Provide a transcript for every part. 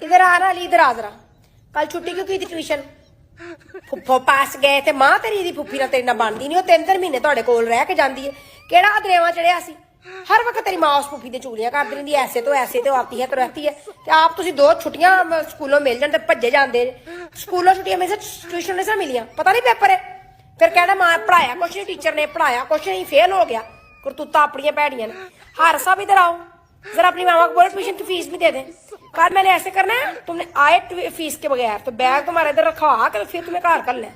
इधर आ रहा अली, इधर आ जरा। कल छुट्टी क्यों की थी ट्यूशन? फुफ्फो पास गए थे, मां तेरी दी फुफ्फी ना तेरे ना बनदी नहीं, 3-3 महीने तुहाडे कोल रह के जांदी है। केड़ा दरेवा चढ़िया सी? हर वक्त तेरी मां उस फुफ्फी दे चुगलियां करदी रहिंदी, ऐसे तो आती है तो रहती है। ते आप तुसी 2 छुट्टियां स्कूलों मिल जाण ते भज्जे जांदे। स्कूलों छुट्टियां मिल ट्यूशन ने मिलियां, पता नहीं पेपर है। फिर कहना मां पढ़ाया कुछ नहीं, टीचर ने पढ़ाया कुछ नहीं, फेल हो गया। करतूता अपनियां भैड़ियां ने। हर साहब इधर आओ जरा, अपनी मामा को बोलो ट्यूशन की फीस भी दे दें। कल मैंने ऐसे करना है, तुमने आए फीस के बगैर तो बैग तुम्हारे इधर रखवा के फिर तुम्हें घर कर लें,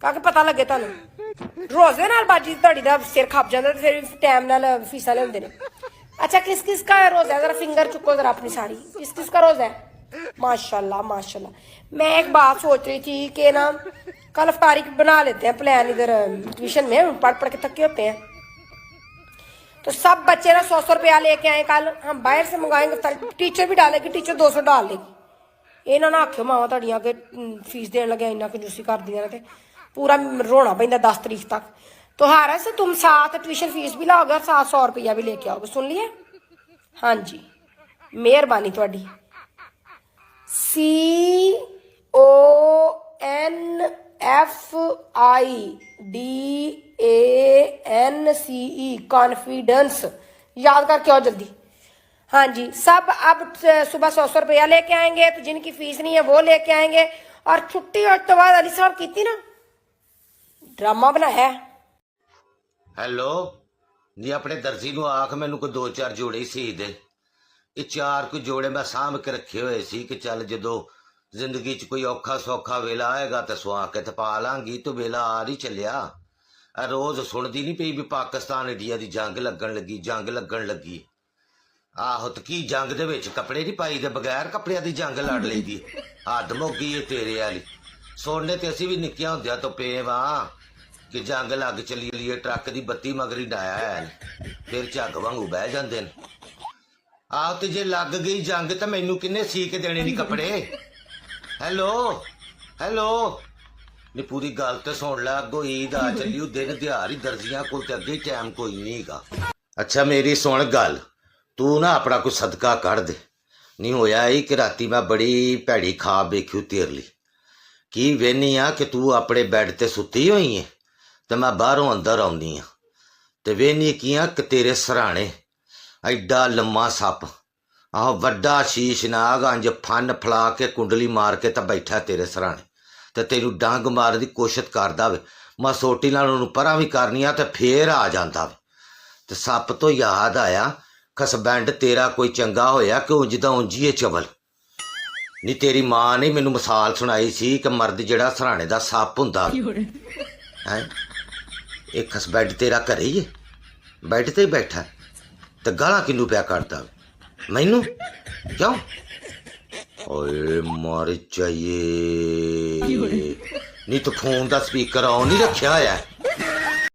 ताकि पता लगे तुहानू। रोज दे नाल बाजी तुहाडी दा सिर खप जांदा ते फिर टाइम नाल फीसां लेंदे ने। अच्छा किस किस का रोजा है? जरा फिंगर चुको जरा अपनी साड़ी, किस किस का रोजा है? माशाल्लाह माशाल्लाह। मैं एक बात सोच रही थी कि ना कल अफ्तारी बना लेते हैं प्लान इधर ट्यूशन में, पढ़ पढ़ के थके होते हैं। तो सब बच्चे ना 100-100 रुपया लेके आए। कल हम बाहर से मंगाएंगे, टीचर भी डालेगी, टीचर 200 डाल देगी। इन्होंने आखियो मावा तुहाडियां अगे फीस देन लगे इन्ना कंजूसी कर दियां ने, पूरा रोना पैंदा 10 तारीख तक। तो हारस तुम साथ ट्यूशन फीस भी लाओगे और 700 रुपया भी लेके आओगे, सुन लिए? हाँ जी, मेहरबानी तुहाडी। CONFIDENCE, कॉन्फिडेंस याद करके आओ जल्दी। हाँ जी, सब अब सुबह 100 रुपया लेके आएंगे, तो जिनकी फीस नहीं है वो लेके आएंगे। और छुट्टी और तो बाद अली साहब की ना ड्रामा बनाया। हेलो जी, अपने दर्जी नूं आख मैनू कोई 2-4 जोड़े सी दे। ये 4 कोई जोड़े मैं सामभ के रखे हुए सी कि चल जो जिंदगी च कोई औखा सौखा वेला आएगा तो सुहा के ते पा लांगी। तो वेला आ ही चलिया। रोज सुनती नहीं पई भी पाकिस्तान इंडिया की जंग लगन लगी। आहो तो की जंग दे विच कपड़े नहीं पाई दे, बगैर कपड़िया की जंग लड़ ली दी। हद मुक गई है तेरे वाली। सुनने तो असी भी निक्किया होंदिया तो पे वां कि जंग लग चली लिए, ट्रक की बत्ती मगरी डाया है, फिर झग वांगू बह जाते हैं। आहो तो जे लग गई जंग तो मैनू किन्ने सी के देने नहीं कपड़े? हेलो हेलो नी पूरी गल तो सुन ला। अगो ईद आ चली, दिन दिहाड़ ही दर्जियां को अगे टाइम कोई नहीं गा। अच्छा मेरी सुन गल, तू ना अपना कोई सदका कढ़ दे। नहीं होया ही कि राती मैं बड़ी भैड़ी खाब वेखी तेरे ली। की वेनी आ कि तू अपने बैड ते सुती हुई है तो मैं बाहरों अंदर आउंदी हाँ तो वेनी किया कि तेरे सराणे एडा लम्मा सप, आहो वड्डा शीश नाग अंज फन फला के कुंडली मार के तो बैठा तेरे सराणे तो तेनू डंग मारन की कोशिश करदा वे। मैं सोटी नाल उहनूं परां भी करनी आ तो फिर आ जांदा वे। तो सप तो याद आया खसबैंड तेरा कोई चंगा होया कि उंज दा उंज ही चवल। नी तेरी मां ने मैनू मिसाल सुनाई सी कि मर्द जिहड़ा सराणे दा सप हुंदा है, ये खसबैंड तेरा घरे ही है, बैठ ते ही बैठा तो गालां किनू पिया करदा? मैनू क्यों? ओए मर जाइए। नहीं तो फोन का स्पीकर ऑन नहीं रखा होया?